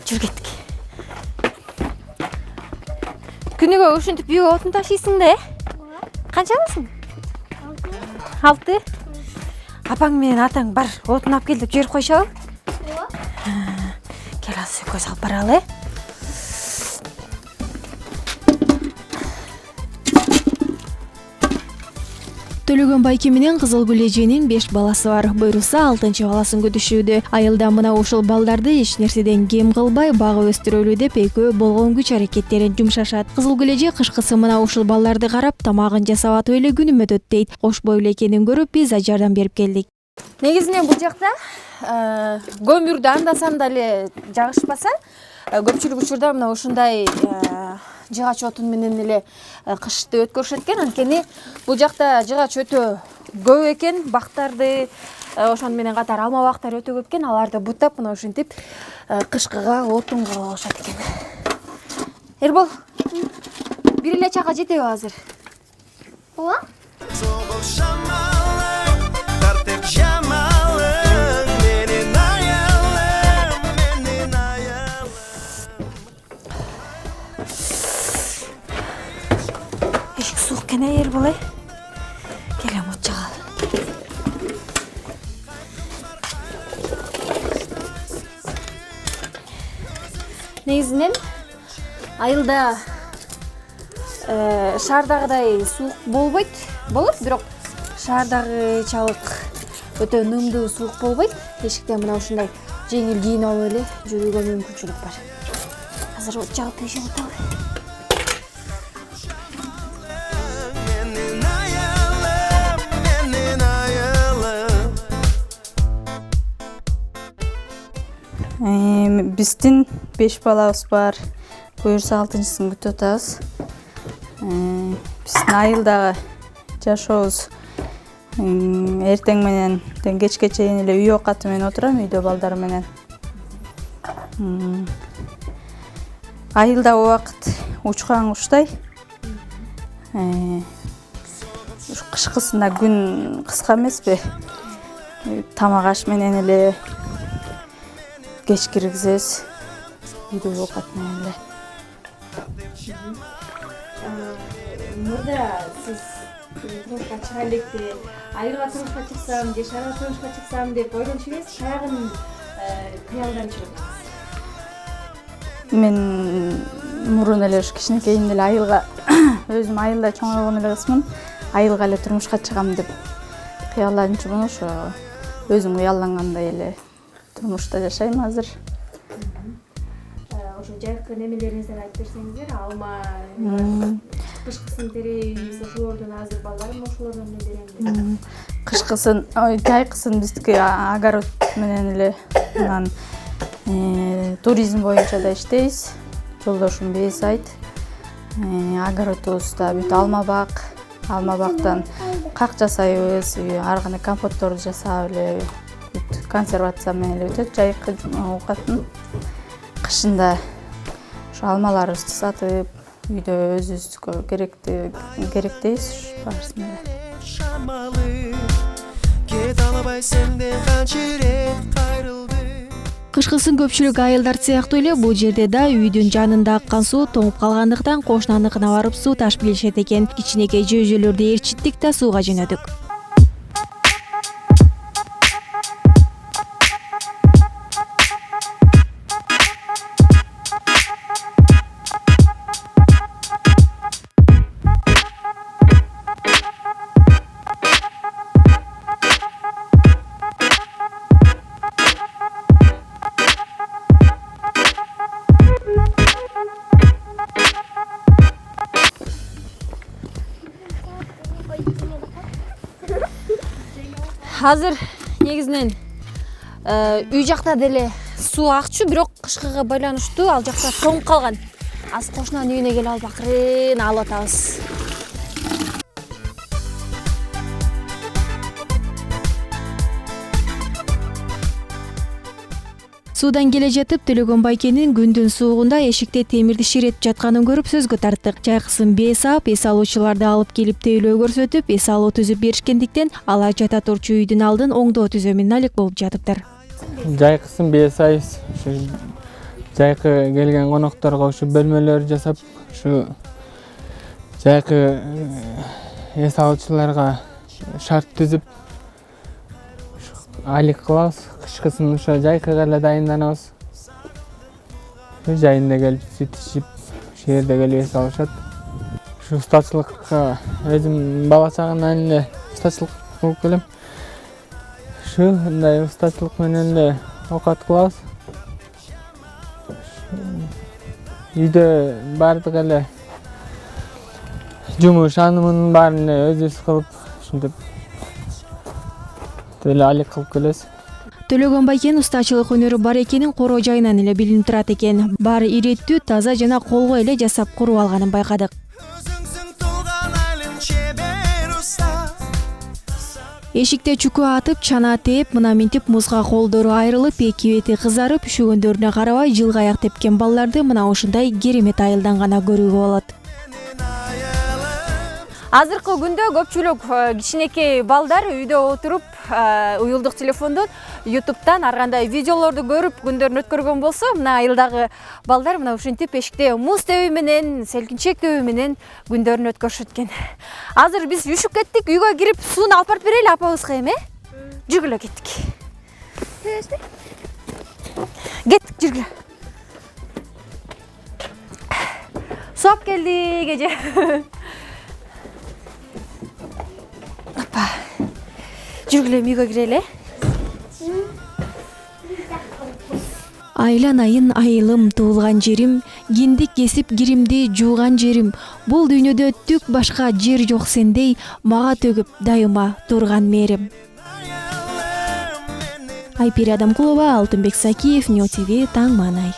Жүр кеттік. Күнүгө ушинтип үйгө отун ташыйсың да, канча аласың? 6. Апаң менен атаң бар, отун алып кел деп жиберип койшобу? Кел азыр экөөбүз алып баралы. Төлөгөн байке менен Кызылгүл эженин 5 баласы бар. Буйруса 6-чы баласын күтүшүүдө. Айылда мына ушул балдарды эч нерседен кем кылбай багып өстүрөлү деп экөө болгон күч аракеттерин жумшашат. Кызылгүл эже кышкысы мына ушул балдарды карап, тамагын жасап атып эле күнүм өтөт дейт. Кош бойлуу экенин көрүп, биз жардам берип келдик. Негизинен бул жакта көмүрдү анда-санда эле жагышпаса, көпчүлүк учурда мына ушундай жыгач отун менен эле кышты өткөрүшөт экен. Анткени бул жакта жыгач өтө көп экен, бактарды ошону менен катар алма бактар өтө көп экен. Аларды бутап мына ушинтип кышкыга отун кылып алышат экен. Эрбол, бир эле чакка жетеби азыр? Ооба. Эшик суук экен Эрбол, келем от жагалы. Негизинен айылда шаардагыдай суук болбойт, бирок шаардагычалык өтө нымдуу суук болбойт. Эшиктен мына ушундай жеңил кийинип алып эле жүрүүгө мүмкүнчүлүк бар. Азыр от жагып пешип аталы. Биздин 5 балабыз бар. Буюрса 6-чысын күтүп атабыз. Биздин айылдагы жашообуз эртең менен кечке чейин эле үй оокаты менен отурам, үйдө балдар менен. Айылда убакыт учкан куштай. Кышкысында күн кыска эмеспи? Тамак аш менен эле кеч киргизебиз. Үйдө оокат менен эле. Мурда сиз турмушка чыга электе, айылга турмушка чыксам, же шаарга турмушка чыксам деп ойлонуп жүрөсүз, каягын кыялдан чыгасыз? Мен мурун эле кичинекейимде эле айылга өзүм айылда чоңойгон эле кызмын. Айылга эле турмушка чыгам деп кыялданчумун. Ошо өзүм кыялдангандай эле турмушта жашайм азыр. Ошо жайкы немелериңизден айтып берсеңиздер, алма, кышкысын терейбиз, ошолордон азыр балдарым ошолордон берем. Кышкысын, жайкысын биздики огород менен эле анан туризм боюнча да иштейбиз. Жолдошум бес айт. Огородубузда бүт алма бактан как жасайбыз, ар кандай компотторду жасап эле консервация менен эле өтөт жайкы оокатын. Кышында ошо алмаларыбызды сатып, үйдө өзүбүзгө керектейбиз баарысын эле. Кышкысын көпчүлүк айылдар сыяктуу эле бул жерде да үйдүн жанында аккан суу тоңуп калгандыктан кошунаныкына барып суу ташып келишет экен. Кичинекей жөөжөлөрдү ээрчиттик да сууга жөнөдүк. Азыр негизинен үй жакта деле суу акчу, бирок кышкыга байланыштуу ал жакта тоңуп калган. Азыр кошунанын үйүнө келип алып акырын алып атабыз. Суудан келе жатып Төлөгөн байкенин күндүн суугунда эшикте темирди ширетип жатканын көрүп сөзгө тарттык. Жайкысын бес ап, эс алуучуларды алып келип тейлөө көрсөтүп, эс алуу түзүп беришкендиктен алар жата турчу үйдүн алдын оңдоо түзөө менен алек болуп жатыптыр. Жайкысын бес айбыз. жайкы келген конокторго ушу бөлмөлөр жасап, ушу жайкы эс алуучуларга шарт түзүп айлык кылабыз. Кышкысын ошо жайкыга эле дайынданабыз. Жайында келип сүт ичип, ошол жерде келип эс алышат. Ушу устачылыкка өзүм бала чагымдан эле устачылык кылып келем. Ушундай устачылык менен эле оокат кылабыз. Үйдө бардык эле жумуш анымын баарын өзүбүз кылып, ушинтип эле айлык кылып келебиз. Төлөгөн Байкен устачылык өнөрү бар экенин короо жайынан эле билинип турат экен. Баары иреттүү, таза жана колго эле жасап куруп алганын байкадык. Эшикте чүкө атып, чана тээп, мына минтип музга колдору айрылып, эки бети кызарып, üşөгөндөрүнө карабай жылгаяк тепкен балдарды мына ушундай керемет айылдан гана көрүүгө болот. Азыркы күндө көпчүлүк кичинекей балдар үйдө отуруп, уюлдук телефондон, YouTube'дан ар кандай видеолорду көрүп күндөрүн өткөргөн болсо, мына айылдагы балдар мына ушинтип эшикте муз тебүү менен, селкинчек тебүү менен күндөрүн өткөрүшөт экен. Азыр биз үшүп кеттик, үйгө кирип сууну алып барып берели апабызга эми, жүргүлө кеттик. Кеттик, жүргүлө. Суу алып келдик, эже. Жүргүлө үйгө кирели. Айланайын айылым, туулган жерим, киндик кесип киримди жууган жерим. Бул дүйнөдө түк башка жер жок сендей, мага төгүп дайыма турган мээрим. Айпири Адамкулова, Алтынбек Сакиев, Ньо ТВ, Таң Маанай.